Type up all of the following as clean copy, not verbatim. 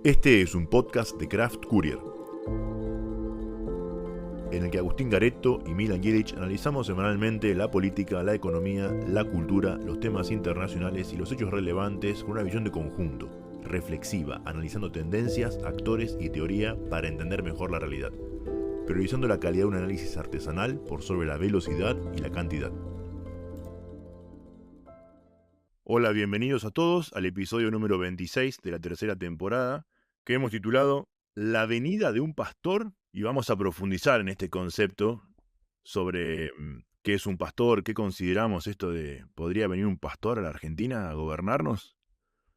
Este es un podcast de Craft Courier, en el que Agustín Garetto y Milan Jelic analizamos semanalmente la política, la economía, la cultura, los temas internacionales y los hechos relevantes con una visión de conjunto, reflexiva, analizando tendencias, actores y teoría para entender mejor la realidad, priorizando la calidad de un análisis artesanal por sobre la velocidad y la cantidad. Hola, bienvenidos a todos al episodio número 26 de la tercera temporada, que hemos titulado La venida de un pastor, y vamos a profundizar en este concepto sobre qué es un pastor, qué consideramos esto de ¿podría venir un pastor a la Argentina a gobernarnos?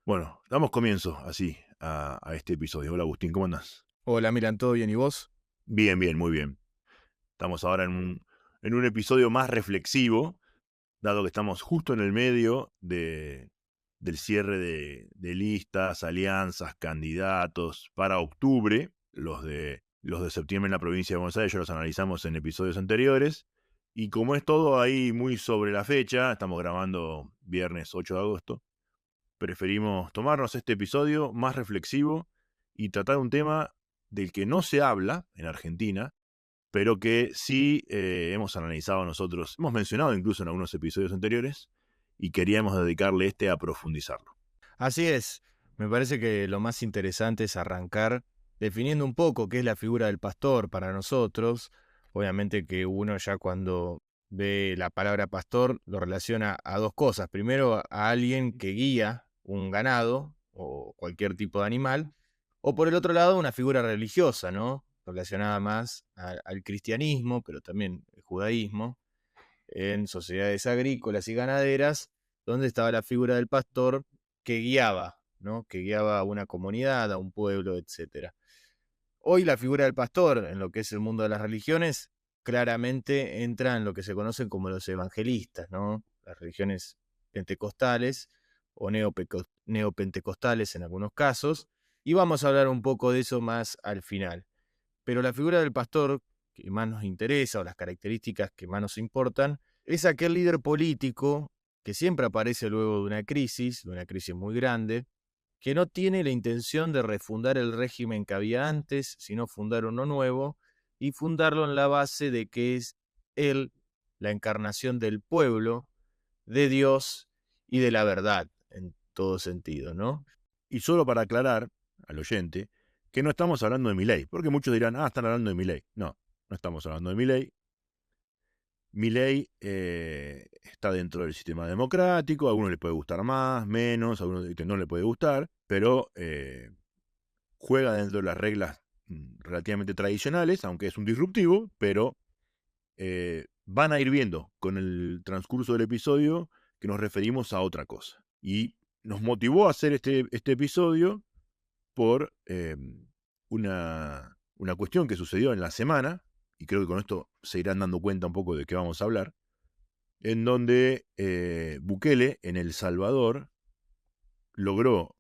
Bueno, damos comienzo así a este episodio. Hola Agustín, ¿cómo andás? Hola, Milan, ¿todo bien? ¿Y vos? Bien, muy bien. Estamos ahora en un episodio más reflexivo, dado que estamos justo en el medio del cierre de listas, alianzas, candidatos para octubre. Los de septiembre en la provincia de Buenos Aires ya los analizamos en episodios anteriores. Y como es todo ahí muy sobre la fecha, estamos grabando viernes 8 de agosto, preferimos tomarnos este episodio más reflexivo y tratar un tema del que no se habla en Argentina, pero que sí hemos analizado nosotros, hemos mencionado incluso en algunos episodios anteriores, y queríamos dedicarle a profundizarlo. Así es, me parece que lo más interesante es arrancar definiendo un poco qué es la figura del pastor para nosotros. Obviamente que uno ya cuando ve la palabra pastor lo relaciona a dos cosas. Primero, a alguien que guía un ganado o cualquier tipo de animal, o por el otro lado, una figura religiosa, ¿no? Relacionada más al cristianismo, pero también el judaísmo, en sociedades agrícolas y ganaderas, donde estaba la figura del pastor que guiaba, ¿no? Que guiaba a una comunidad, a un pueblo, etc. Hoy la figura del pastor, en lo que es el mundo de las religiones, claramente entra en lo que se conocen como los evangelistas, ¿no? Las religiones pentecostales o neopentecostales en algunos casos, y vamos a hablar un poco de eso más al final. Pero la figura del pastor que más nos interesa o las características que más nos importan es aquel líder político que siempre aparece luego de una crisis muy grande, que no tiene la intención de refundar el régimen que había antes, sino fundar uno nuevo y fundarlo en la base de que es él la encarnación del pueblo, de Dios y de la verdad en todo sentido, ¿no? Y solo para aclarar al oyente que no estamos hablando de Milei, porque muchos dirán, están hablando de Milei. No, no estamos hablando de Milei. Milei está dentro del sistema democrático, a algunos le puede gustar más, menos, a algunos no le puede gustar, pero juega dentro de las reglas relativamente tradicionales, aunque es un disruptivo, pero van a ir viendo con el transcurso del episodio que nos referimos a otra cosa. Y nos motivó a hacer este episodio por una cuestión que sucedió en la semana, y creo que con esto se irán dando cuenta un poco de qué vamos a hablar, en donde Bukele en El Salvador logró,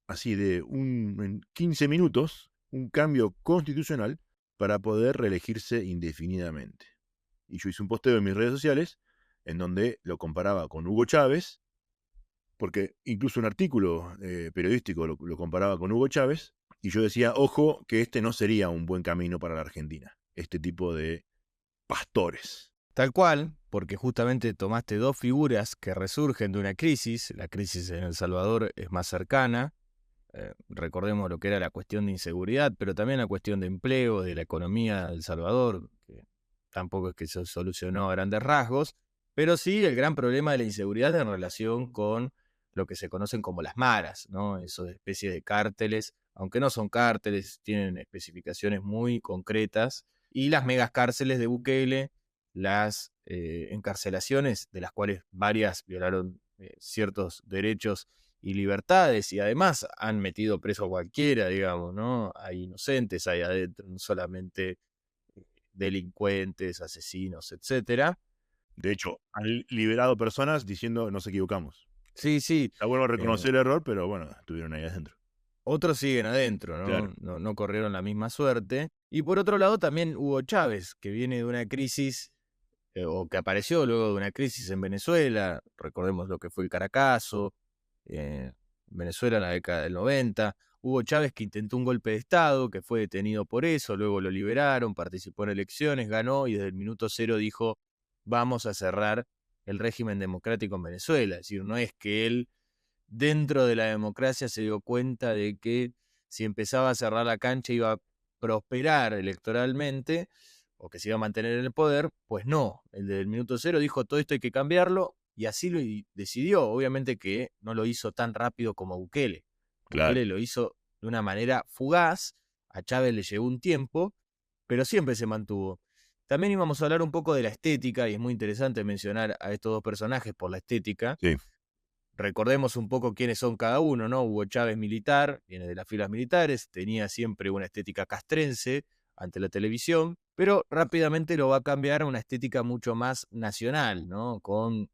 así en 15 minutos, un cambio constitucional para poder reelegirse indefinidamente. Y yo hice un posteo en mis redes sociales en donde lo comparaba con Hugo Chávez, porque incluso un artículo periodístico lo comparaba con Hugo Chávez, y yo decía, ojo, que este no sería un buen camino para la Argentina, este tipo de pastores. Tal cual, porque justamente tomaste dos figuras que resurgen de una crisis. La crisis en El Salvador es más cercana. Recordemos lo que era la cuestión de inseguridad, pero también la cuestión de empleo, de la economía de El Salvador, que tampoco es que se solucionó a grandes rasgos, pero sí el gran problema de la inseguridad en relación con lo que se conocen como las maras, ¿no? Esas especies de cárteles, aunque no son cárteles, tienen especificaciones muy concretas, y las megacárceles de Bukele, las encarcelaciones, de las cuales varias violaron ciertos derechos y libertades, y además han metido preso a cualquiera, digamos, ¿no? Hay inocentes ahí adentro, no solamente delincuentes, asesinos, etcétera. De hecho, han liberado personas diciendo nos equivocamos. Sí, sí. Está bueno reconocer el error, pero bueno, estuvieron ahí adentro. Otros siguen adentro, Claro. ¿no? No corrieron la misma suerte. Y por otro lado también Hugo Chávez, que viene de una crisis, o que apareció luego de una crisis en Venezuela. Recordemos lo que fue el Caracazo, Venezuela en la década del 90. Hugo Chávez, que intentó un golpe de Estado, que fue detenido por eso, luego lo liberaron, participó en elecciones, ganó y desde el minuto cero dijo, vamos a cerrar el régimen democrático en Venezuela. Es decir, no es que él dentro de la democracia se dio cuenta de que si empezaba a cerrar la cancha iba a prosperar electoralmente o que se iba a mantener en el poder, pues no. El del minuto cero dijo todo esto hay que cambiarlo y así lo decidió. Obviamente que no lo hizo tan rápido como Bukele. Claro. Bukele lo hizo de una manera fugaz, a Chávez le llevó un tiempo, pero siempre se mantuvo. También íbamos a hablar un poco de la estética y es muy interesante mencionar a estos dos personajes por la estética. Sí. Recordemos un poco quiénes son cada uno, ¿no? Hugo Chávez militar, viene de las filas militares, tenía siempre una estética castrense ante la televisión, pero rápidamente lo va a cambiar a una estética mucho más nacional, ¿no? Con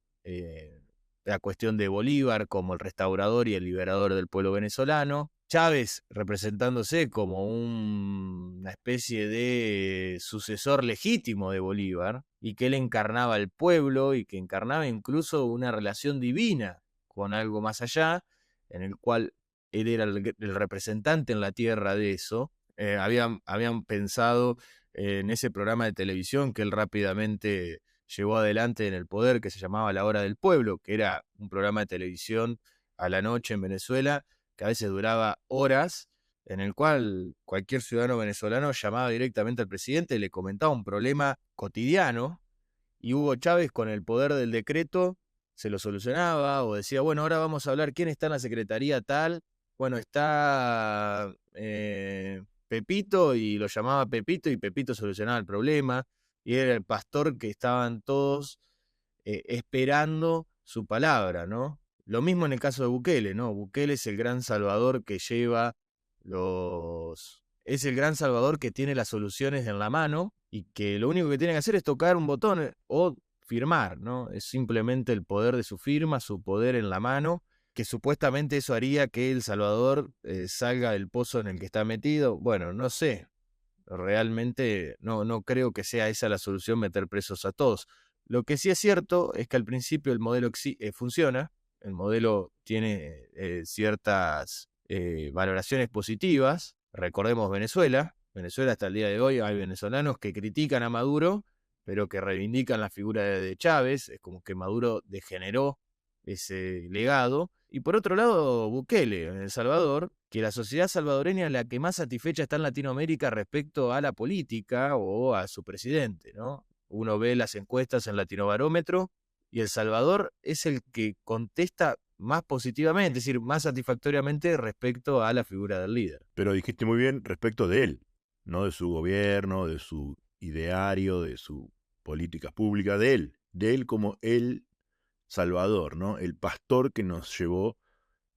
la cuestión de Bolívar como el restaurador y el liberador del pueblo venezolano. Chávez representándose como una especie de sucesor legítimo de Bolívar y que él encarnaba al pueblo y que encarnaba incluso una relación divina con algo más allá, en el cual él era el representante en la tierra de eso. Habían pensado en ese programa de televisión que él rápidamente llevó adelante en el poder, que se llamaba La Hora del Pueblo, que era un programa de televisión a la noche en Venezuela, que a veces duraba horas, en el cual cualquier ciudadano venezolano llamaba directamente al presidente y le comentaba un problema cotidiano, y Hugo Chávez con el poder del decreto se lo solucionaba o decía, bueno, ahora vamos a hablar quién está en la secretaría tal. Bueno, está Pepito y lo llamaba Pepito y Pepito solucionaba el problema y era el pastor que estaban todos esperando su palabra, ¿no? Lo mismo en el caso de Bukele, ¿no? Bukele es el gran salvador que lleva es el gran salvador que tiene las soluciones en la mano y que lo único que tiene que hacer es tocar un botón o firmar, ¿no? Es simplemente el poder de su firma, su poder en la mano, que supuestamente eso haría que El Salvador salga del pozo en el que está metido. Bueno, no sé, realmente no creo que sea esa la solución, meter presos a todos. Lo que sí es cierto es que al principio el modelo funciona, el modelo tiene ciertas valoraciones positivas. Recordemos Venezuela. Venezuela hasta el día de hoy hay venezolanos que critican a Maduro, pero que reivindican la figura de Chávez. Es como que Maduro degeneró ese legado. Y por otro lado, Bukele, en El Salvador, que la sociedad salvadoreña es la que más satisfecha está en Latinoamérica respecto a la política o a su presidente, ¿no? Uno ve las encuestas en Latinobarómetro y El Salvador es el que contesta más positivamente, es decir, más satisfactoriamente respecto a la figura del líder. Pero dijiste muy bien respecto de él, no de su gobierno, de su ideario, de su política pública, de él como el Salvador, ¿no? El pastor que nos llevó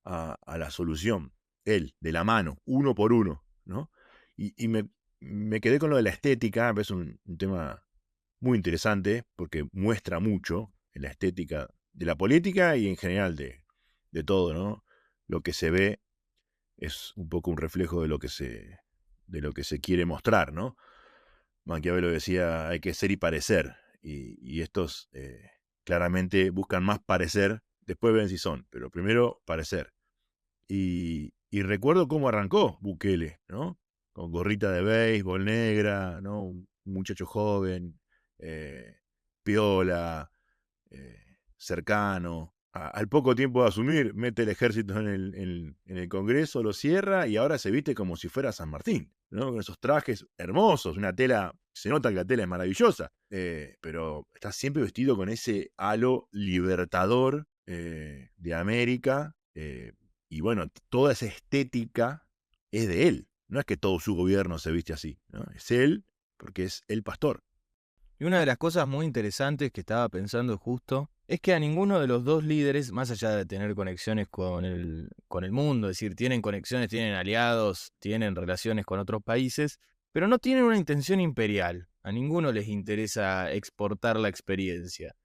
a la solución. Él, de la mano, uno por uno, ¿no? Y me quedé con lo de la estética, es un tema muy interesante porque muestra mucho en la estética de la política y en general de todo, ¿no? Lo que se ve es un poco un reflejo de lo que se quiere mostrar, ¿no? Maquiavelo decía, hay que ser y parecer, y estos claramente buscan más parecer, después ven si son, pero primero parecer. Y recuerdo cómo arrancó Bukele, ¿no? Con gorrita de béisbol negra, ¿no? Un muchacho joven, piola, cercano. Al poco tiempo de asumir, mete el ejército en el Congreso, lo cierra y ahora se viste como si fuera San Martín, ¿no? Con esos trajes hermosos, una tela, se nota que la tela es maravillosa, pero está siempre vestido con ese halo libertador de América. Y bueno, toda esa estética es de él. No es que todo su gobierno se viste así, ¿no? Es él porque es el pastor. Y una de las cosas muy interesantes que estaba pensando justo es que a ninguno de los dos líderes, más allá de tener conexiones con el mundo, es decir, tienen conexiones, tienen aliados, tienen relaciones con otros países, pero no tienen una intención imperial. A ninguno les interesa exportar la experiencia.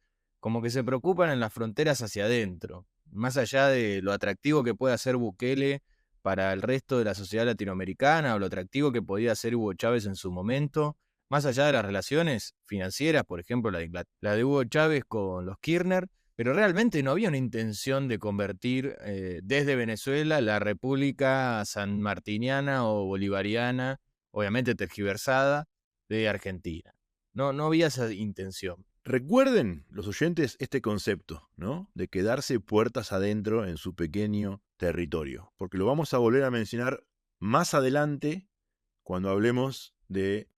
Como que se preocupan en las fronteras hacia adentro, más allá de lo atractivo que puede hacer Bukele para el resto de la sociedad latinoamericana o lo atractivo que podía hacer Hugo Chávez en su momento. Más allá de las relaciones financieras, por ejemplo, la de Hugo Chávez con los Kirchner, pero realmente no había una intención de convertir desde Venezuela la República sanmartiniana o bolivariana, obviamente tergiversada, de Argentina. No había esa intención. Recuerden, los oyentes, este concepto, ¿no? De quedarse puertas adentro en su pequeño territorio, porque lo vamos a volver a mencionar más adelante cuando hablemos de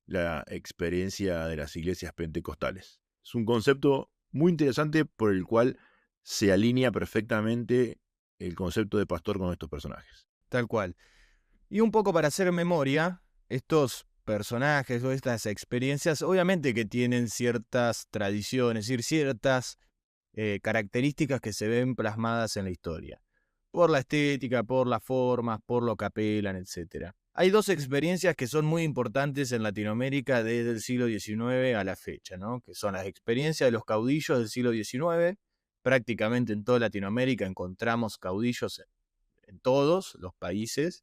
la experiencia de las iglesias pentecostales. Es un concepto muy interesante por el cual se alinea perfectamente el concepto de pastor con estos personajes. Tal cual. Y un poco para hacer memoria, estos personajes o estas experiencias, obviamente que tienen ciertas tradiciones, es decir, ciertas características que se ven plasmadas en la historia. Por la estética, por las formas, por lo que apelan, etc. Hay dos experiencias que son muy importantes en Latinoamérica desde el siglo XIX a la fecha, ¿no? Que son las experiencias de los caudillos del siglo XIX. Prácticamente en toda Latinoamérica encontramos caudillos en todos los países.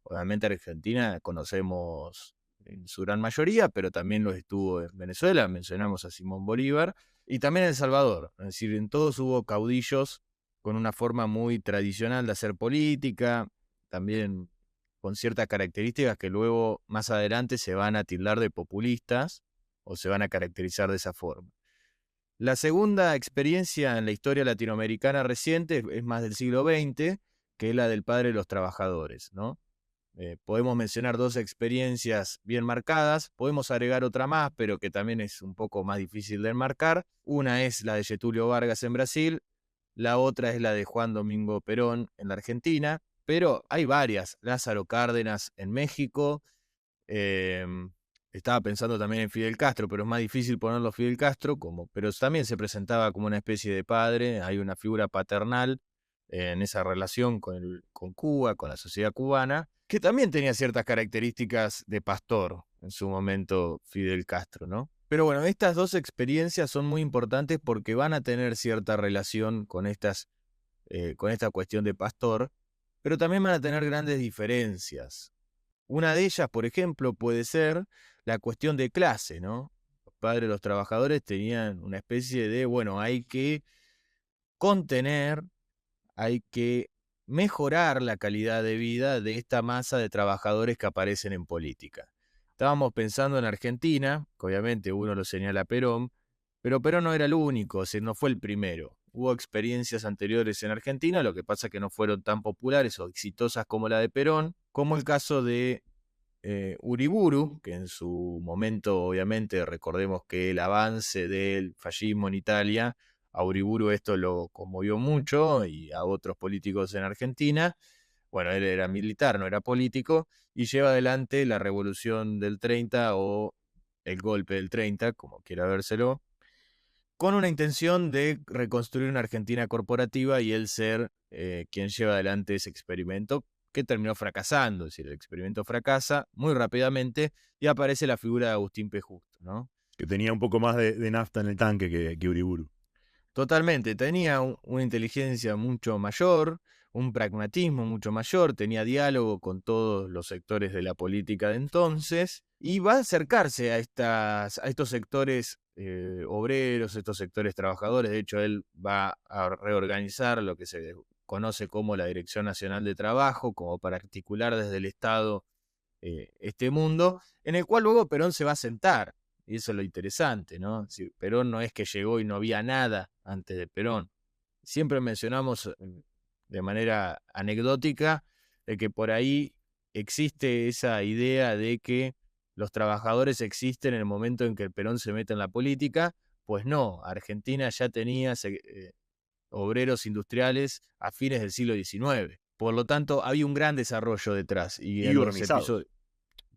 Obviamente Argentina conocemos en su gran mayoría, pero también los estuvo en Venezuela, mencionamos a Simón Bolívar, y también en El Salvador. Es decir, en todos hubo caudillos con una forma muy tradicional de hacer política, también con ciertas características que luego más adelante se van a tildar de populistas o se van a caracterizar de esa forma. La segunda experiencia en la historia latinoamericana reciente es más del siglo XX, que es la del padre de los trabajadores, ¿no? Podemos mencionar dos experiencias bien marcadas, podemos agregar otra más, pero que también es un poco más difícil de enmarcar. Una es la de Getúlio Vargas en Brasil, la otra es la de Juan Domingo Perón en la Argentina, pero hay varias. Lázaro Cárdenas en México, eh, estaba pensando también en Fidel Castro, pero es más difícil ponerlo Fidel Castro, pero también se presentaba como una especie de padre, hay una figura paternal en esa relación con Cuba, con la sociedad cubana, que también tenía ciertas características de pastor en su momento Fidel Castro, ¿no? Pero bueno, estas dos experiencias son muy importantes porque van a tener cierta relación con esta cuestión de pastor, pero también van a tener grandes diferencias. Una de ellas, por ejemplo, puede ser la cuestión de clase, ¿no? Los padres de los trabajadores tenían una especie de, bueno, hay que contener, hay que mejorar la calidad de vida de esta masa de trabajadores que aparecen en política. Estábamos pensando en Argentina, que obviamente uno lo señala a Perón, pero Perón no era el único, o sea, no fue el primero. Hubo experiencias anteriores en Argentina, lo que pasa es que no fueron tan populares o exitosas como la de Perón, como el caso de Uriburu, que en su momento, obviamente, recordemos que el avance del fascismo en Italia, a Uriburu esto lo conmovió mucho y a otros políticos en Argentina. Bueno, él era militar, no era político, y lleva adelante la revolución del 30 o el golpe del 30, como quiera vérselo, con una intención de reconstruir una Argentina corporativa y él ser quien lleva adelante ese experimento que terminó fracasando. Es decir, el experimento fracasa muy rápidamente y aparece la figura de Agustín P. Justo, ¿no? Que tenía un poco más de nafta en el tanque que Uriburu. Totalmente, tenía una inteligencia mucho mayor, un pragmatismo mucho mayor, tenía diálogo con todos los sectores de la política de entonces y va a acercarse a estos sectores obreros, estos sectores trabajadores. De hecho, él va a reorganizar lo que se conoce como la Dirección Nacional de Trabajo, como para articular desde el Estado este mundo, en el cual luego Perón se va a sentar. Y eso es lo interesante, ¿no? Si Perón no es que llegó y no había nada antes de Perón. Siempre mencionamos de manera anecdótica de que por ahí existe esa idea de que los trabajadores existen en el momento en que el Perón se mete en la política. Pues no, Argentina ya tenía obreros industriales a fines del siglo XIX. Por lo tanto, había un gran desarrollo detrás. Y Y en los organizados. episodios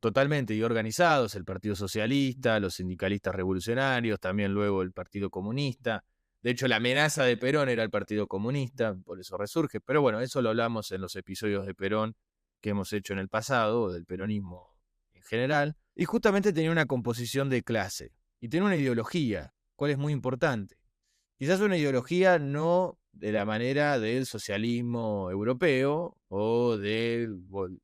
totalmente y organizados, el Partido Socialista, los sindicalistas revolucionarios, también luego el Partido Comunista. De hecho, la amenaza de Perón era el Partido Comunista, por eso resurge. Pero bueno, eso lo hablamos en los episodios de Perón que hemos hecho en el pasado, del peronismo en general. Y justamente tenía una composición de clase y tenía una ideología, cual es muy importante. Quizás una ideología no de la manera del socialismo europeo o de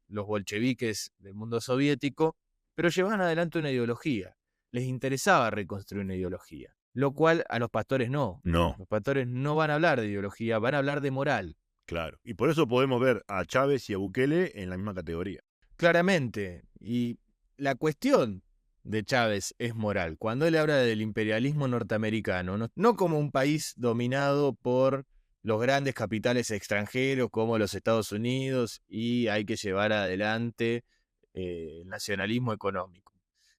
los bolcheviques del mundo soviético, pero llevaban adelante una ideología. Les interesaba reconstruir una ideología. lo cual a los pastores no. No, Los pastores no van a hablar de ideología, van a hablar de moral. claro. Y por eso podemos ver a Chávez y a Bukele en la misma categoría. Claramente. Y la cuestión de Chávez es moral. Cuando él habla del imperialismo norteamericano, no como un país dominado por los grandes capitales extranjeros como los Estados Unidos y hay que llevar adelante el nacionalismo económico,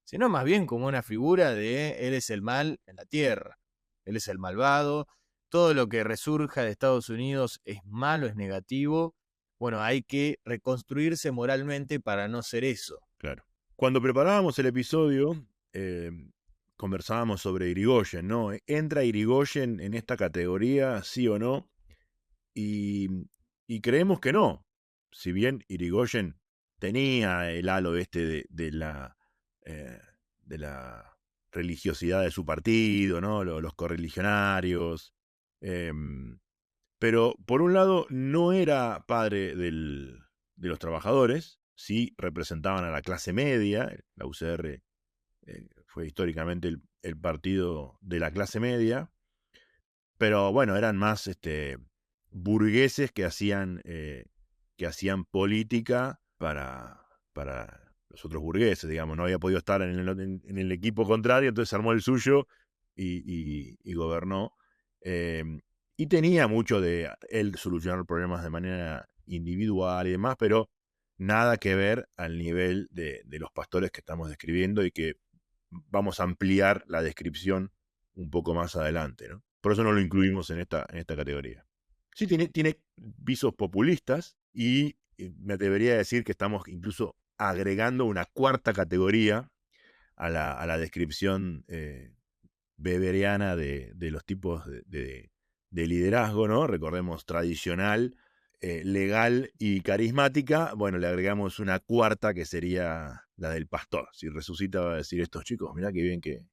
sino más bien como una figura de él es el mal en la tierra, él es el malvado, todo lo que resurja de Estados Unidos es malo, es negativo. Bueno, hay que reconstruirse moralmente para no ser eso. Claro. Cuando preparábamos el episodio, conversábamos sobre Irigoyen, ¿no? ¿Entra Irigoyen en esta categoría, sí o no? Y creemos que no. Si bien Irigoyen tenía el halo de la religiosidad de su partido, ¿no? Los correligionarios. Pero por un lado no era padre de los trabajadores, sí representaban a la clase media. La UCR fue históricamente el partido de la clase media, pero bueno, eran más burgueses que hacían política para los otros burgueses, digamos. No había podido estar en el equipo contrario, entonces armó el suyo y gobernó. Y tenía mucho de él solucionar problemas de manera individual y demás, pero nada que ver al nivel de los pastores que estamos describiendo y que vamos a ampliar la descripción un poco más adelante, ¿no? Por eso no lo incluimos en esta categoría. Sí, tiene visos populistas y me atrevería a decir que estamos incluso agregando una cuarta categoría a la descripción beberiana de los tipos de liderazgo, ¿no? Recordemos tradicional, legal y carismática. Bueno, le agregamos una cuarta que sería la del pastor. Si resucita va a decir estos chicos, mirá qué bien que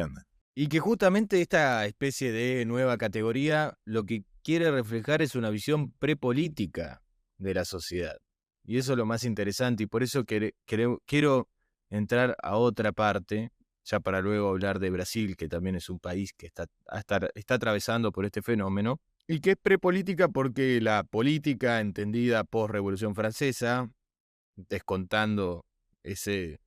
andan. Y que justamente esta especie de nueva categoría lo que quiere reflejar es una visión prepolítica de la sociedad. Y eso es lo más interesante y por eso quiero entrar a otra parte, ya para luego hablar de Brasil, que también es un país que está atravesando por este fenómeno, y que es prepolítica porque la política entendida post-Revolución Francesa, descontando ese,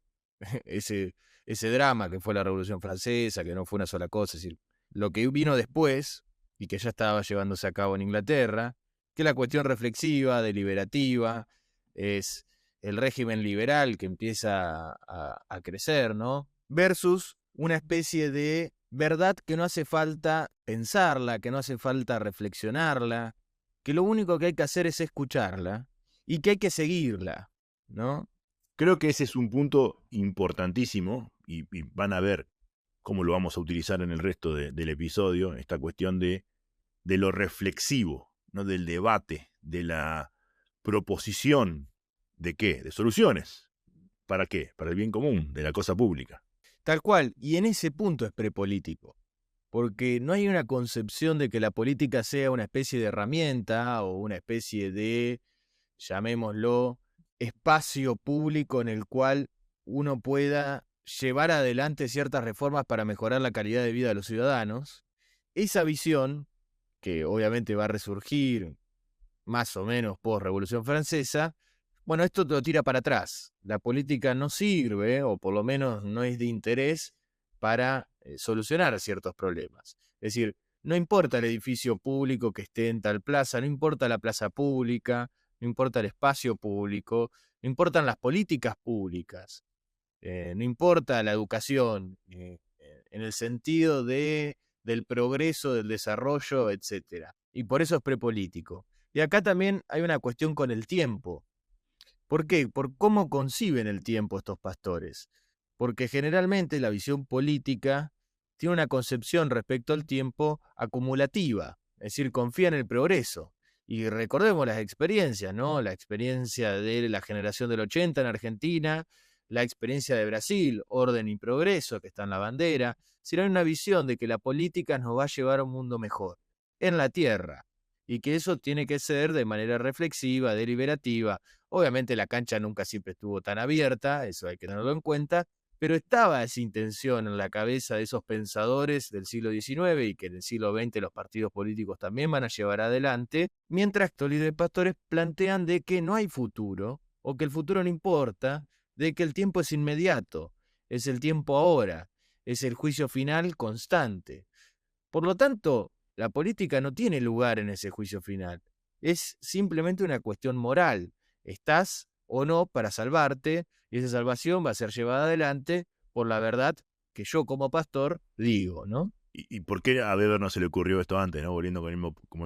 ese drama que fue la Revolución Francesa, que no fue una sola cosa, es decir, lo que vino después y que ya estaba llevándose a cabo en Inglaterra, que la cuestión reflexiva, deliberativa, es el régimen liberal que empieza a crecer, ¿no? Versus una especie de verdad que no hace falta pensarla, que no hace falta reflexionarla, que lo único que hay que hacer es escucharla y que hay que seguirla, ¿no? Creo que ese es un punto importantísimo y van a ver cómo lo vamos a utilizar en el resto del episodio, esta cuestión de lo reflexivo, ¿no? Del debate, de la proposición de qué, de soluciones. ¿Para qué? Para el bien común, de la cosa pública. Tal cual, y en ese punto es prepolítico, porque no hay una concepción de que la política sea una especie de herramienta o una especie de, llamémoslo, espacio público en el cual uno pueda llevar adelante ciertas reformas para mejorar la calidad de vida de los ciudadanos. Esa visión, que obviamente va a resurgir más o menos post-Revolución Francesa, bueno, esto te lo tira para atrás. La política no sirve, o por lo menos no es de interés, para solucionar ciertos problemas. Es decir, no importa el edificio público que esté en tal plaza, no importa la plaza pública, no importa el espacio público, no importan las políticas públicas, no importa la educación, en el sentido del progreso, del desarrollo, etc. Y por eso es prepolítico. Y acá también hay una cuestión con el tiempo. ¿Por qué? Por cómo conciben el tiempo estos pastores. Porque generalmente la visión política tiene una concepción respecto al tiempo acumulativa, es decir, confía en el progreso. Y recordemos las experiencias, ¿no? La experiencia de la generación del 80 en Argentina, la experiencia de Brasil, orden y progreso, que está en la bandera. Si no hay una visión de que la política nos va a llevar a un mundo mejor, en la tierra, y que eso tiene que ser de manera reflexiva, deliberativa. Obviamente la cancha nunca siempre estuvo tan abierta, eso hay que tenerlo en cuenta, Pero estaba esa intención en la cabeza de esos pensadores del siglo XIX y que en el siglo XX los partidos políticos también van a llevar adelante, mientras que estos líderes pastores plantean de que no hay futuro o que el futuro no importa, de que el tiempo es inmediato, es el tiempo ahora, es el juicio final constante. Por lo tanto, la política no tiene lugar en ese juicio final. Es simplemente una cuestión moral. ¿Estás o no para salvarte? Y esa salvación va a ser llevada adelante por la verdad que yo como pastor digo, ¿no? ¿Y por qué a Weber no se le ocurrió esto antes, ¿no? Volviendo con el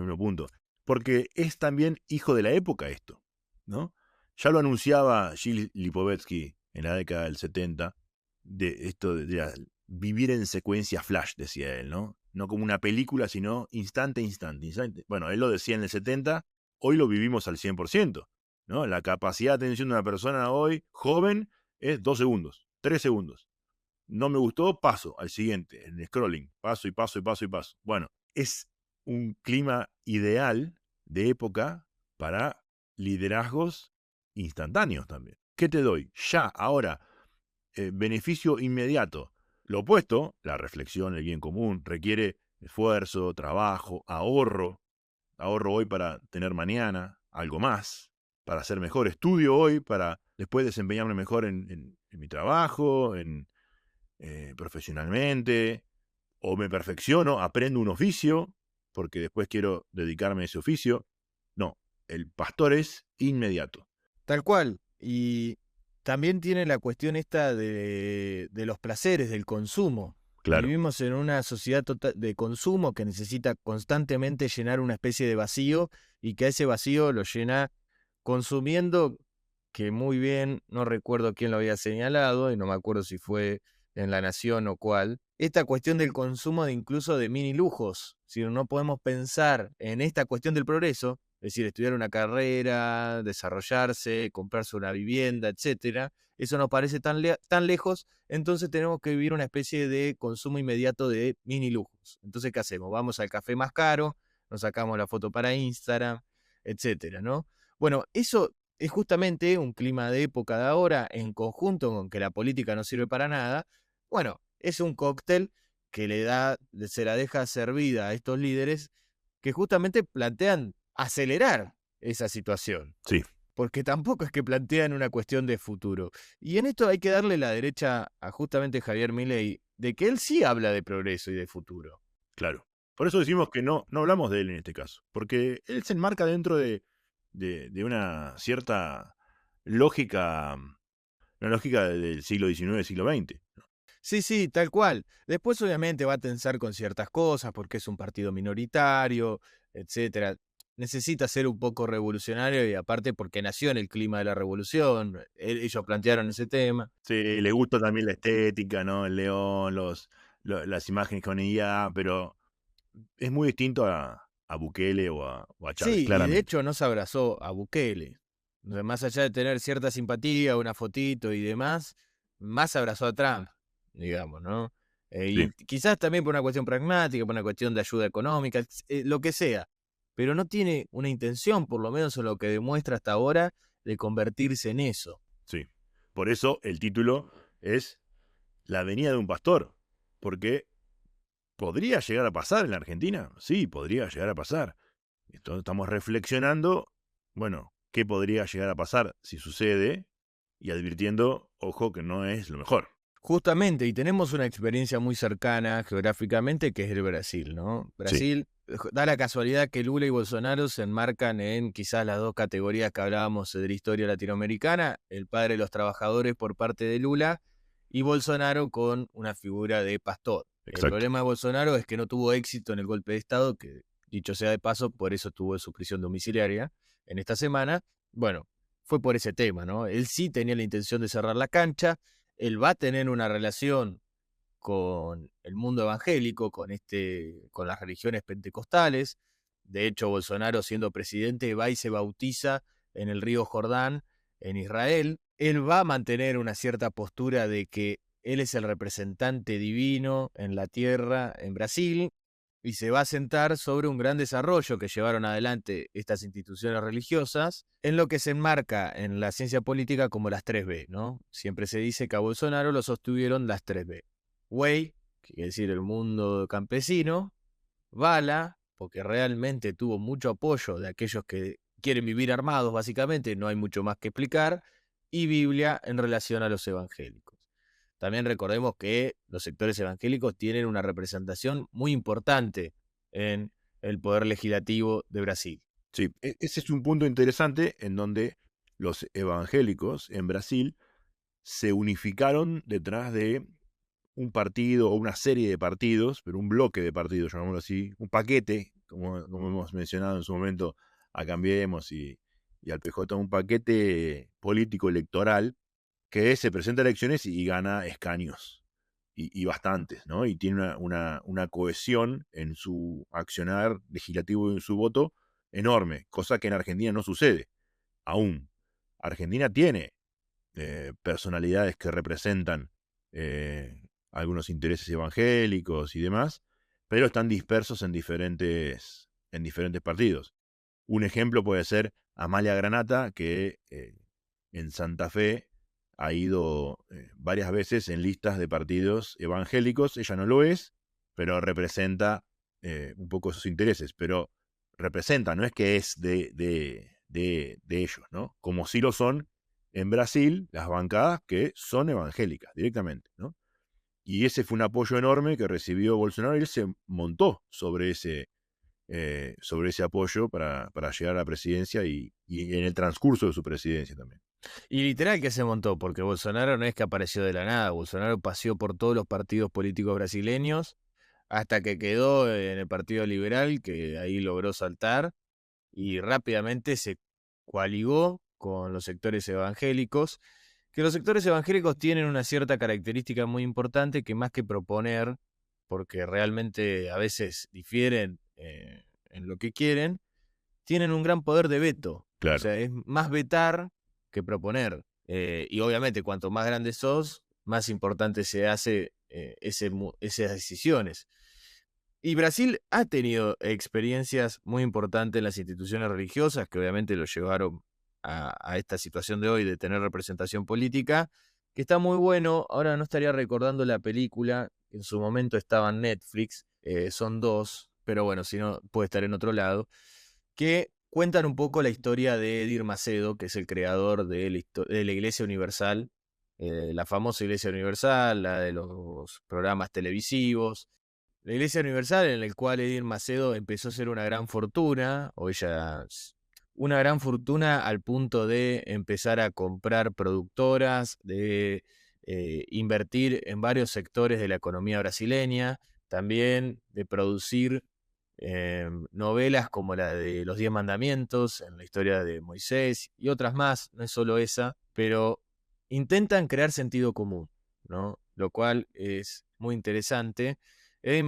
mismo punto. Porque es también hijo de la época esto, ¿no? Ya lo anunciaba Gilles Lipovetsky en la década del 70, de esto de vivir en secuencia flash, decía él, ¿no? No como una película, sino instante, instante, instante. Bueno, él lo decía en el 70, hoy lo vivimos al 100%, ¿no? La capacidad de atención de una persona hoy, joven, es 2 segundos, 3 segundos. No me gustó, paso al siguiente, en scrolling, paso y paso y paso y paso. Bueno, es un clima ideal de época para liderazgos instantáneos también. ¿Qué te doy? Ya, ahora, beneficio inmediato. Lo opuesto, la reflexión, el bien común, requiere esfuerzo, trabajo, ahorro. Ahorro hoy para tener mañana algo más, para ser mejor. Estudio hoy para después desempeñarme mejor en mi trabajo, profesionalmente, o me perfecciono, aprendo un oficio, porque después quiero dedicarme a ese oficio. No, el pastor es inmediato. Tal cual. Y también tiene la cuestión esta de los placeres, del consumo. Claro, Vivimos en una sociedad de consumo que necesita constantemente llenar una especie de vacío y que a ese vacío lo llena consumiendo, que muy bien, no recuerdo quién lo había señalado y no me acuerdo si fue en La Nación o cuál, esta cuestión del consumo de incluso de mini lujos. Si no podemos pensar en esta cuestión del progreso, es decir, estudiar una carrera, desarrollarse, comprarse una vivienda, etcétera, eso nos parece tan lejos, entonces tenemos que vivir una especie de consumo inmediato de mini lujos. Entonces, ¿qué hacemos? Vamos al café más caro, nos sacamos la foto para Instagram, etcétera, ¿no? Bueno, eso es justamente un clima de época de ahora, en conjunto con que la política no sirve para nada. Bueno, es un cóctel que se la deja servida a estos líderes que justamente plantean acelerar esa situación, sí, porque tampoco es que plantean una cuestión de futuro. Y en esto hay que darle la derecha a justamente Javier Milei, de que él sí habla de progreso y de futuro. claro. Por eso decimos que no hablamos de él en este caso, porque él se enmarca dentro de una cierta lógica, una lógica del siglo XIX, siglo XX. Sí, sí, tal cual. Después obviamente va a tensar con ciertas cosas porque es un partido minoritario, etcétera. Necesita ser un poco revolucionario y aparte porque nació en el clima de la revolución. Ellos plantearon ese tema. Sí, le gusta también la estética, ¿no? El león, las imágenes con IA, pero es muy distinto a Bukele o a Chávez, Sí, y de claramente. hecho no se abrazó a Bukele. O sea, más allá de tener cierta simpatía, una fotito y demás, más abrazó a Trump, digamos, ¿no? Sí, Y quizás también por una cuestión pragmática, por una cuestión de ayuda económica, lo que sea. Pero no tiene una intención, por lo menos en lo que demuestra hasta ahora, de convertirse en eso. sí. Por eso el título es La venida de un pastor, porque ¿podría llegar a pasar en la Argentina? Sí, podría llegar a pasar. Entonces estamos reflexionando, bueno, ¿qué podría llegar a pasar si sucede? Y advirtiendo, ojo, que no es lo mejor. Justamente, y tenemos una experiencia muy cercana geográficamente que es el Brasil, ¿no? Sí, Brasil, da la casualidad que Lula y Bolsonaro se enmarcan en quizás las dos categorías que hablábamos de la historia latinoamericana, el padre de los trabajadores por parte de Lula y Bolsonaro con una figura de pastor. El exacto. problema de Bolsonaro es que no tuvo éxito en el golpe de Estado, que dicho sea de paso, por eso estuvo en su prisión domiciliaria en esta semana. Bueno, fue por ese tema, ¿no? Él sí tenía la intención de cerrar la cancha, él va a tener una relación con el mundo evangélico, con las religiones pentecostales. De hecho, Bolsonaro, siendo presidente, va y se bautiza en el río Jordán, en Israel. Él va a mantener una cierta postura de que él es el representante divino en la tierra, en Brasil. y se va a sentar sobre un gran desarrollo que llevaron adelante estas instituciones religiosas, en lo que se enmarca en la ciencia política como las 3B, ¿no? Siempre se dice que a Bolsonaro lo sostuvieron las 3B. Way, que quiere decir el mundo campesino; Bala, porque realmente tuvo mucho apoyo de aquellos que quieren vivir armados, básicamente, no hay mucho más que explicar; y Biblia, en relación a los evangélicos. También recordemos que los sectores evangélicos tienen una representación muy importante en el poder legislativo de Brasil. Sí, ese es un punto interesante en donde los evangélicos en Brasil se unificaron detrás de un partido o una serie de partidos, pero un bloque de partidos, llamémoslo así, un paquete, como hemos mencionado en su momento a Cambiemos y al PJ, un paquete político electoral que se presenta a elecciones y gana escaños, y bastantes, ¿no? Y tiene una cohesión en su accionar legislativo y en su voto enorme, cosa que en Argentina no sucede aún. Argentina tiene personalidades que representan algunos intereses evangélicos y demás, pero están dispersos en diferentes partidos. Un ejemplo puede ser Amalia Granata, que en Santa Fe ha ido varias veces en listas de partidos evangélicos. Ella no lo es, pero representa un poco sus intereses. Pero representa, no es que es de ellos, ¿no? Como sí lo son en Brasil las bancadas que son evangélicas directamente, ¿no? Y ese fue un apoyo enorme que recibió Bolsonaro y él se montó sobre ese apoyo para llegar a la presidencia y en el transcurso de su presidencia también. Y literal que se montó, porque Bolsonaro no es que apareció de la nada. Bolsonaro paseó por todos los partidos políticos brasileños hasta que quedó en el Partido Liberal, que ahí logró saltar, y rápidamente se coaligó con los sectores evangélicos, que los sectores evangélicos tienen una cierta característica muy importante, que más que proponer, porque realmente a veces difieren en lo que quieren, tienen un gran poder de veto. O Claro. sea, es más vetar que proponer. Y obviamente, cuanto más grande sos, más importante se hace esas decisiones. Y Brasil ha tenido experiencias muy importantes en las instituciones religiosas, que obviamente lo llevaron a esta situación de hoy de tener representación política, que está muy bueno. Ahora no estaría recordando la película, que en su momento estaba en Netflix, son dos, pero bueno, si no, puede estar en otro lado, que cuentan un poco la historia de Edir Macedo, que es el creador de la Iglesia Universal, la famosa Iglesia Universal, la de los programas televisivos. La Iglesia Universal, en la cual Edir Macedo empezó a hacer una gran fortuna, una gran fortuna al punto de empezar a comprar productoras, de invertir en varios sectores de la economía brasileña, también de producir novelas como la de Los 10 Mandamientos, en la historia de Moisés y otras más, no es solo esa, pero intentan crear sentido común, ¿no? Lo cual es muy interesante. Edir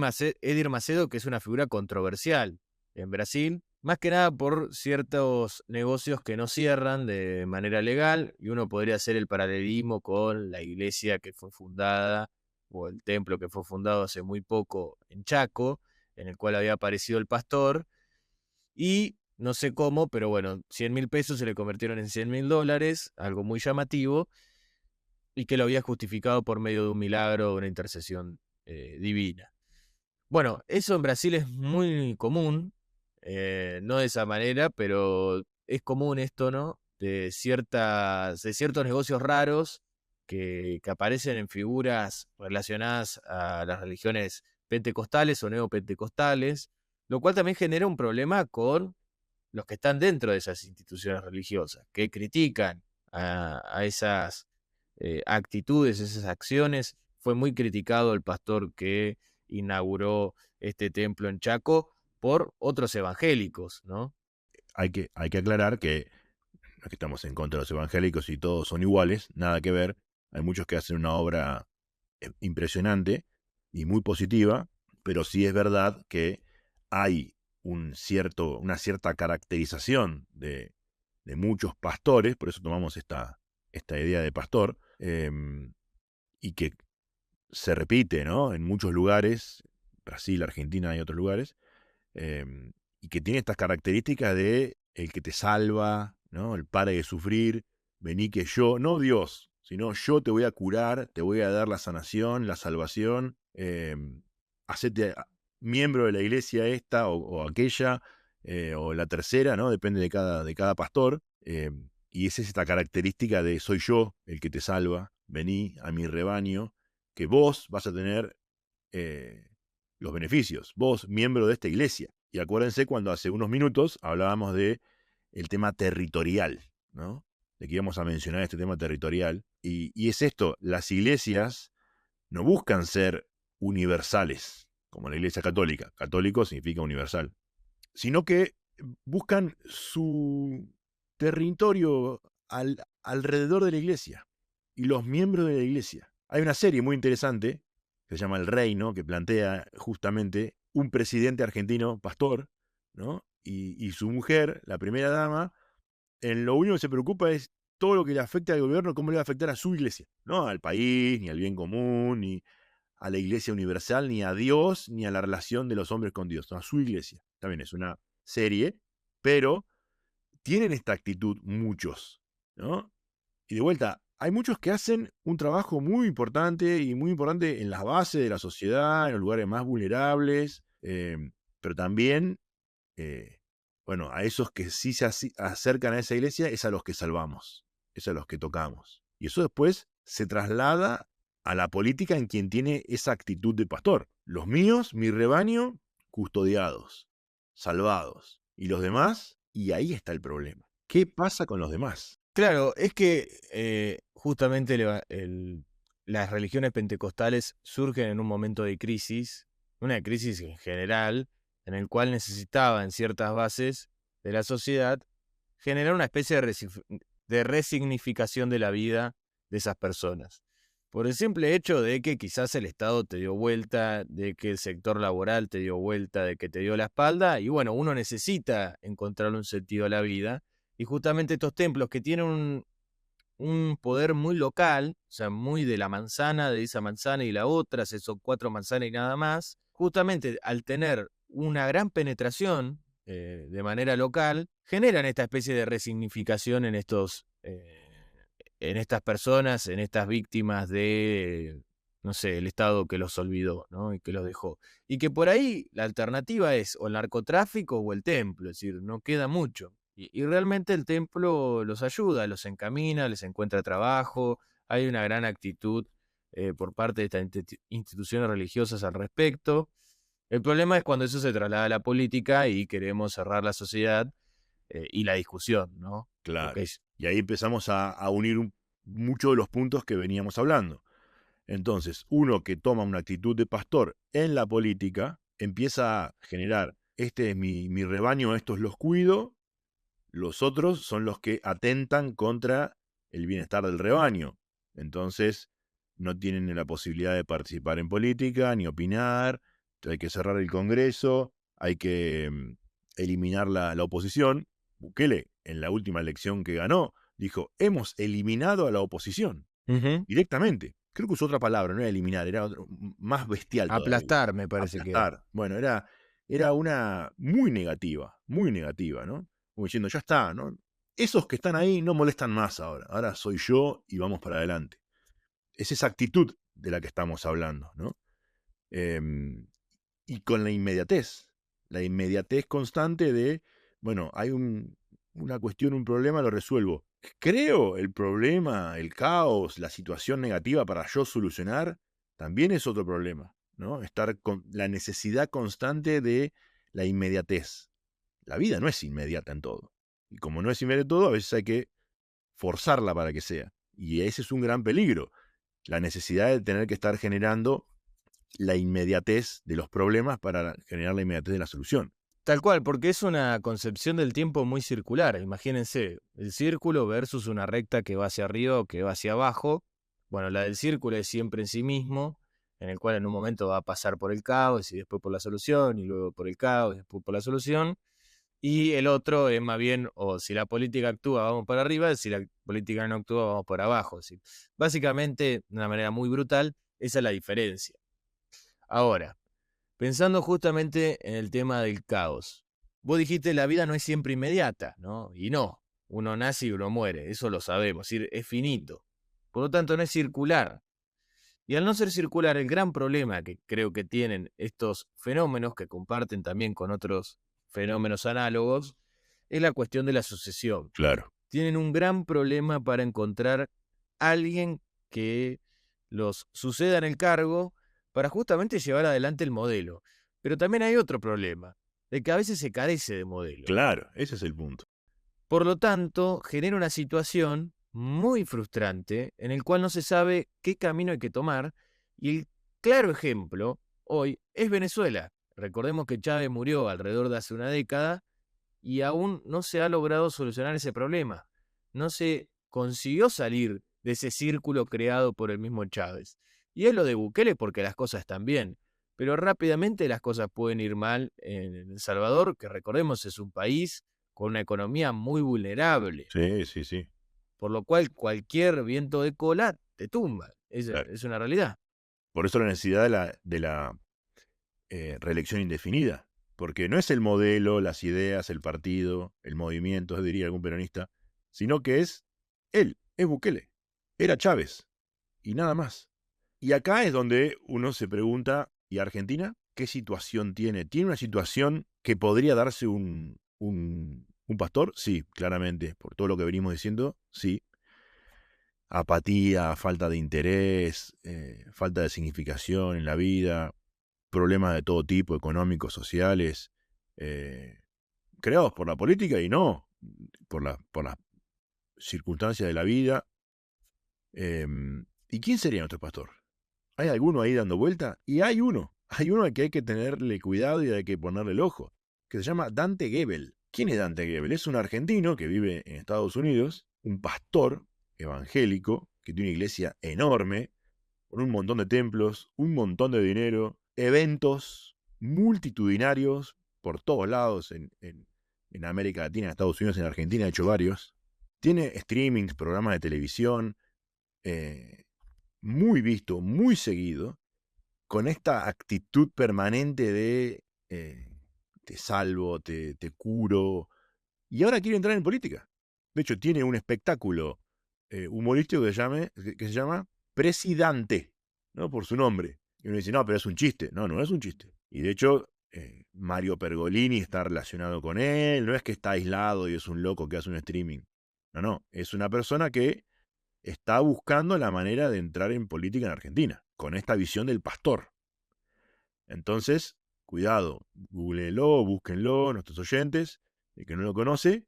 Macedo, que es una figura controversial en Brasil, más que nada por ciertos negocios que no cierran de manera legal, y uno podría hacer el paralelismo con la iglesia que fue fundada o el templo que fue fundado hace muy poco en Chaco, en el cual había aparecido el pastor, y no sé cómo, pero bueno, 100.000 pesos se le convirtieron en $100.000, algo muy llamativo, y que lo había justificado por medio de un milagro o una intercesión divina. Bueno, eso en Brasil es muy común, no de esa manera, pero es común esto, ¿no? De ciertos negocios raros que aparecen en figuras relacionadas a las religiones pentecostales o neopentecostales, lo cual también genera un problema con los que están dentro de esas instituciones religiosas, que critican a esas actitudes, esas acciones. Fue muy criticado el pastor que inauguró este templo en Chaco por otros evangélicos, ¿no? Hay que aclarar que no es que estamos en contra de los evangélicos y todos son iguales, nada que ver. Hay muchos que hacen una obra impresionante y muy positiva, pero sí es verdad que hay una cierta caracterización de muchos pastores, por eso tomamos esta idea de pastor, y que se repite, ¿no? En muchos lugares, Brasil, Argentina y otros lugares, y que tiene estas características de el que te salva, ¿no? El pare de sufrir, vení que yo, no Dios, sino yo te voy a curar, te voy a dar la sanación, la salvación, hacete miembro de la iglesia esta o aquella, o la tercera, ¿no? Depende de cada pastor. Y esa es esta característica de soy yo el que te salva, vení a mi rebaño, que vos vas a tener los beneficios, vos, miembro de esta iglesia. Y acuérdense cuando hace unos minutos hablábamos de el tema territorial, ¿no? De que íbamos a mencionar este tema territorial. Y es esto, las iglesias no buscan ser universales, como la iglesia católica. Católico significa universal. Sino que buscan su territorio alrededor de la iglesia y los miembros de la iglesia. Hay una serie muy interesante que se llama El Reino, que plantea justamente un presidente argentino, pastor, ¿no? Y su mujer, la primera dama, en lo único que se preocupa es todo lo que le afecta al gobierno, cómo le va a afectar a su iglesia, no al país, ni al bien común, ni a la iglesia universal, ni a Dios, ni a la relación de los hombres con Dios, no, a su iglesia. También es una serie, pero tienen esta actitud muchos, ¿no? Y de vuelta, hay muchos que hacen un trabajo muy importante y muy importante en las bases de la sociedad, en los lugares más vulnerables, pero también, bueno, a esos que sí se acercan a esa iglesia es a los que salvamos, es a los que tocamos. Y eso después se traslada a la política en quien tiene esa actitud de pastor. Los míos, mi rebaño, custodiados, salvados. Y los demás, y ahí está el problema. ¿Qué pasa con los demás? Claro, es que justamente las religiones pentecostales surgen en un momento de crisis, una crisis en general, en el cual necesitaban ciertas bases de la sociedad generar una especie de resignificación de la vida de esas personas. Por el simple hecho de que quizás el Estado te dio vuelta, de que el sector laboral te dio vuelta, de que te dio la espalda, y bueno, uno necesita encontrar un sentido a la vida. Y justamente estos templos que tienen un poder muy local, o sea, muy de la manzana, de esa manzana y la otra, son 4 manzanas y nada más, justamente al tener una gran penetración de manera local, generan esta especie de resignificación en estas personas, en estas víctimas de, no sé, el Estado que los olvidó, ¿no? Y que los dejó. Y que por ahí la alternativa es o el narcotráfico o el templo, es decir, no queda mucho. Y realmente el templo los ayuda, los encamina, les encuentra trabajo, hay una gran actitud por parte de estas instituciones religiosas al respecto. El problema es cuando eso se traslada a la política y queremos cerrar la sociedad y la discusión, ¿no? Claro. Porque Y ahí empezamos a unir muchos de los puntos que veníamos hablando. Entonces, uno que toma una actitud de pastor en la política empieza a generar, este es mi rebaño, estos los cuido, los otros son los que atentan contra el bienestar del rebaño. Entonces, no tienen la posibilidad de participar en política ni opinar, hay que cerrar el Congreso, hay que eliminar la oposición. Bukele, en la última elección que ganó, dijo, hemos eliminado a la oposición, directamente. Creo que usó otra palabra, no era eliminar, era más bestial todavía. aplastar me parece que era. Aplastar. Bueno, era una muy negativa, ¿no? Como diciendo, ya está, ¿no? Esos que están ahí no molestan más ahora soy yo y vamos para adelante. Es esa actitud de la que estamos hablando, ¿no? Y con la inmediatez constante de, bueno, hay una cuestión, un problema, lo resuelvo. Creo el problema, el caos, la situación negativa para yo solucionar, también es otro problema, ¿no? Estar con la necesidad constante de la inmediatez. La vida no es inmediata en todo. Y como no es inmediata en todo, a veces hay que forzarla para que sea. Y ese es un gran peligro. La necesidad de tener que estar generando la inmediatez de los problemas para generar la inmediatez de la solución. Tal cual, porque es una concepción del tiempo muy circular. Imagínense, el círculo versus una recta que va hacia arriba o que va hacia abajo. Bueno, la del círculo es siempre en sí mismo, en el cual en un momento va a pasar por el caos y después por la solución, y luego por el caos y después por la solución. Y el otro es más bien, o si la política actúa, vamos para arriba, si la política no actúa, vamos por abajo. ¿Sí? Básicamente, de una manera muy brutal, esa es la diferencia. Ahora, Pensando justamente en el tema del caos. Vos dijiste la vida no es siempre inmediata, ¿no? Y no, uno nace y uno muere, eso lo sabemos, es finito. Por lo tanto, no es circular. Y al no ser circular, el gran problema que creo que tienen estos fenómenos, que comparten también con otros fenómenos análogos, es la cuestión de la sucesión. Claro. Tienen un gran problema para encontrar alguien que los suceda en el cargo para justamente llevar adelante el modelo. Pero también hay otro problema, de que a veces se carece de modelo. Claro, ese es el punto. Por lo tanto, genera una situación muy frustrante en el cual no se sabe qué camino hay que tomar, y el claro ejemplo hoy es Venezuela. Recordemos que Chávez murió alrededor de hace una década y aún no se ha logrado solucionar ese problema. No se consiguió salir de ese círculo creado por el mismo Chávez. Y es lo de Bukele porque las cosas están bien, pero rápidamente las cosas pueden ir mal en El Salvador, que recordemos es un país con una economía muy vulnerable, Sí, sí, sí. por lo cual cualquier viento de cola te tumba. Claro. Es una realidad. Por eso la necesidad de la reelección indefinida. Porque no es el modelo, las ideas, el partido, el movimiento, diría algún peronista, sino que es él, es Bukele. Era Chávez. Y nada más. Y acá es donde uno se pregunta, ¿y Argentina qué situación tiene? ¿Tiene una situación que podría darse un pastor? Sí, claramente. Por todo lo que venimos diciendo, sí. Apatía, falta de interés, falta de significación en la vida, problemas de todo tipo, económicos, sociales, eh, creados por la política y no por las circunstancias de la vida. ¿Y quién sería nuestro pastor? ¿Hay alguno ahí dando vuelta? Y hay uno al que hay que tenerle cuidado y hay que ponerle el ojo, que se llama Dante Gebel. ¿Quién es Dante Gebel? Es un argentino que vive en Estados Unidos, un pastor evangélico que tiene una iglesia enorme, con un montón de templos, un montón de dinero, eventos multitudinarios por todos lados en América Latina, en Estados Unidos, en Argentina, ha hecho varios. Tiene streamings, programas de televisión, eh, muy visto, muy seguido, con esta actitud permanente de te salvo, te curo, y ahora quiere entrar en política. De hecho, tiene un espectáculo humorístico que se llama Presidente, ¿no? Por su nombre. Y uno dice, no, pero es un chiste. No, no es un chiste. Y de hecho, Mario Pergolini está relacionado con él, no es que está aislado y es un loco que hace un streaming. No, no, es una persona que está buscando la manera de entrar en política en Argentina, con esta visión del pastor. Entonces, cuidado, googleenlo, búsquenlo, nuestros oyentes, el que no lo conoce.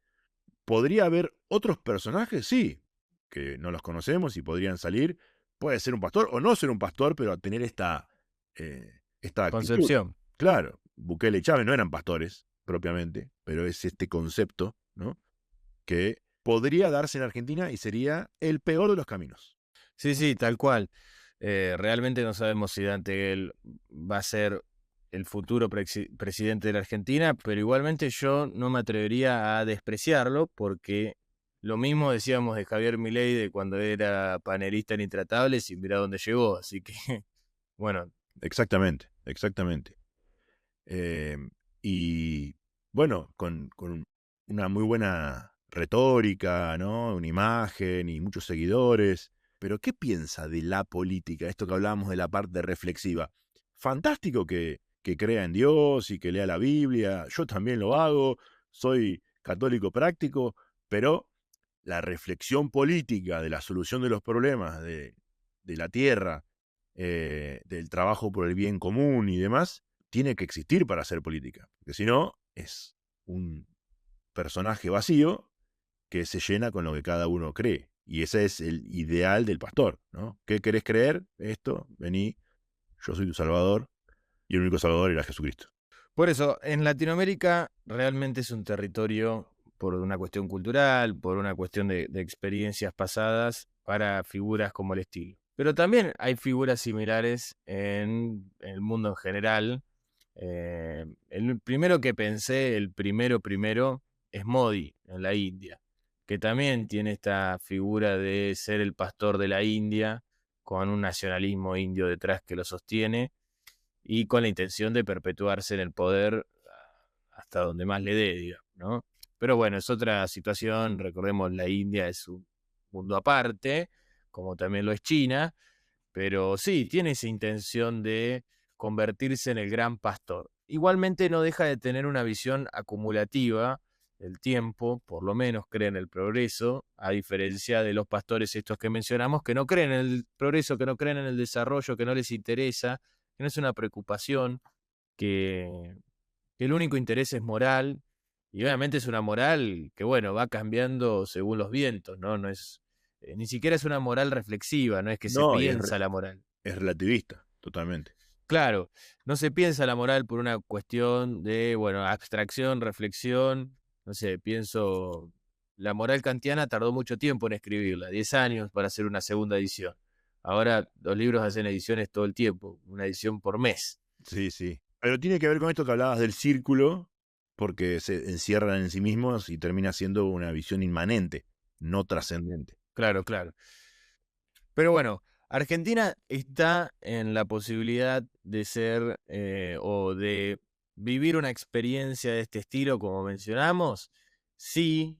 ¿Podría haber otros personajes? Sí, que no los conocemos y podrían salir. Puede ser un pastor o no ser un pastor, pero tener esta actitud. Concepción. Claro, Bukele y Chávez no eran pastores propiamente, pero es este concepto, ¿no?, que podría darse en Argentina y sería el peor de los caminos. Sí, sí, tal cual. Realmente no sabemos si Dante Gebel va a ser el futuro presidente de la Argentina, pero igualmente yo no me atrevería a despreciarlo porque lo mismo decíamos de Javier Milei de cuando era panelista en Intratables y mira dónde llegó. Así que, bueno, Exactamente, exactamente. Eh, y bueno, con una muy buena retórica, ¿no? Una imagen y muchos seguidores. Pero ¿qué piensa de la política? Esto que hablábamos de la parte reflexiva. Fantástico que crea en Dios y que lea la Biblia. Yo también lo hago. Soy católico práctico. Pero la reflexión política de la solución de los problemas de la tierra, del trabajo por el bien común y demás, tiene que existir para hacer política. Porque si no, es un personaje vacío que se llena con lo que cada uno cree. Y ese es el ideal del pastor, ¿no? ¿Qué querés creer? Esto, vení, yo soy tu salvador, y el único salvador era Jesucristo. por eso, en Latinoamérica realmente es un territorio por una cuestión cultural, por una cuestión de experiencias pasadas para figuras como el estilo. Pero también hay figuras similares en el mundo en general. El primero que pensé, el primero, es Modi en la India, que también tiene esta figura de ser el pastor de la India, con un nacionalismo indio detrás que lo sostiene y con la intención de perpetuarse en el poder hasta donde más le dé, digamos, ¿no? Pero bueno, es otra situación. Recordemos, la India es un mundo aparte, como también lo es China, pero sí, tiene esa intención de convertirse en el gran pastor. Igualmente no deja de tener una visión acumulativa del tiempo, por lo menos cree en el progreso, a diferencia de los pastores estos que mencionamos, que no creen en el progreso, que no creen en el desarrollo, que no les interesa, que no es una preocupación, que el único interés es moral, y obviamente es una moral que, bueno, va cambiando según los vientos, ¿no? No es, ni siquiera es una moral reflexiva, no es que se No, piensa la moral. es relativista, totalmente. Claro, no se piensa la moral por una cuestión de, bueno, abstracción, reflexión. No sé, pienso, la moral kantiana tardó mucho tiempo en escribirla, 10 años para hacer una segunda edición. Ahora los libros hacen ediciones todo el tiempo, una edición por mes. Sí, sí. Pero tiene que ver con esto que hablabas del círculo, porque se encierran en sí mismos y termina siendo una visión inmanente, no trascendente. Claro, claro. Pero bueno, Argentina está en la posibilidad de ser o de vivir una experiencia de este estilo, como mencionamos. Sí,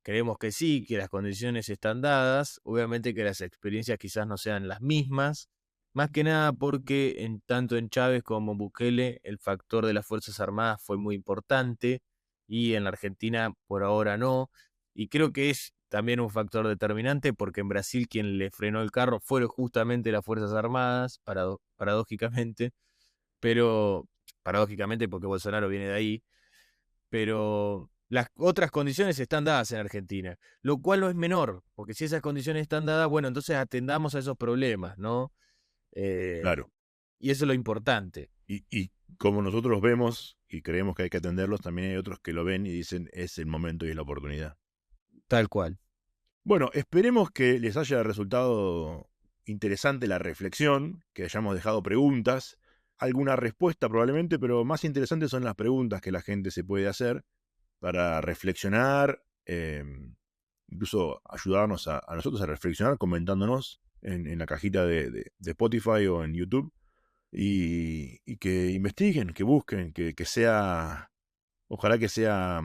creemos que sí, que las condiciones están dadas. Obviamente que las experiencias quizás no sean las mismas. Más que nada porque tanto en Chávez como en Bukele el factor de las Fuerzas Armadas fue muy importante y en la Argentina por ahora no. Y creo que es también un factor determinante porque en Brasil quien le frenó el carro fueron justamente las Fuerzas Armadas, paradójicamente, pero paradójicamente porque Bolsonaro viene de ahí, pero las otras condiciones están dadas en Argentina, lo cual no es menor, porque si esas condiciones están dadas, bueno, entonces atendamos a esos problemas, ¿no? Claro. Y eso es lo importante. Y como nosotros vemos y creemos que hay que atenderlos, también hay otros que lo ven y dicen es el momento y es la oportunidad. Tal cual. Bueno, esperemos que les haya resultado interesante la reflexión, que hayamos dejado preguntas, alguna respuesta probablemente, pero más interesantes son las preguntas que la gente se puede hacer para reflexionar, incluso ayudarnos a nosotros a reflexionar comentándonos en la cajita de Spotify o en YouTube y que investiguen, que busquen, que sea, ojalá que sea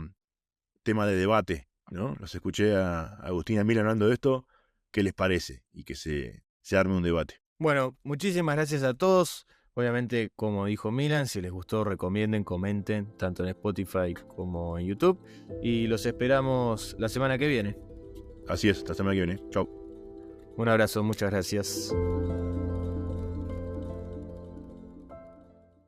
tema de debate, ¿no? Los escuché a Agustín y a Mila hablando de esto, ¿qué les parece? Y que se arme un debate. Bueno, muchísimas gracias a todos. Obviamente, como dijo Milan, si les gustó, recomienden, comenten, tanto en Spotify como en YouTube. Y los esperamos la semana que viene. Así es, hasta la semana que viene. Chau. Un abrazo, muchas gracias.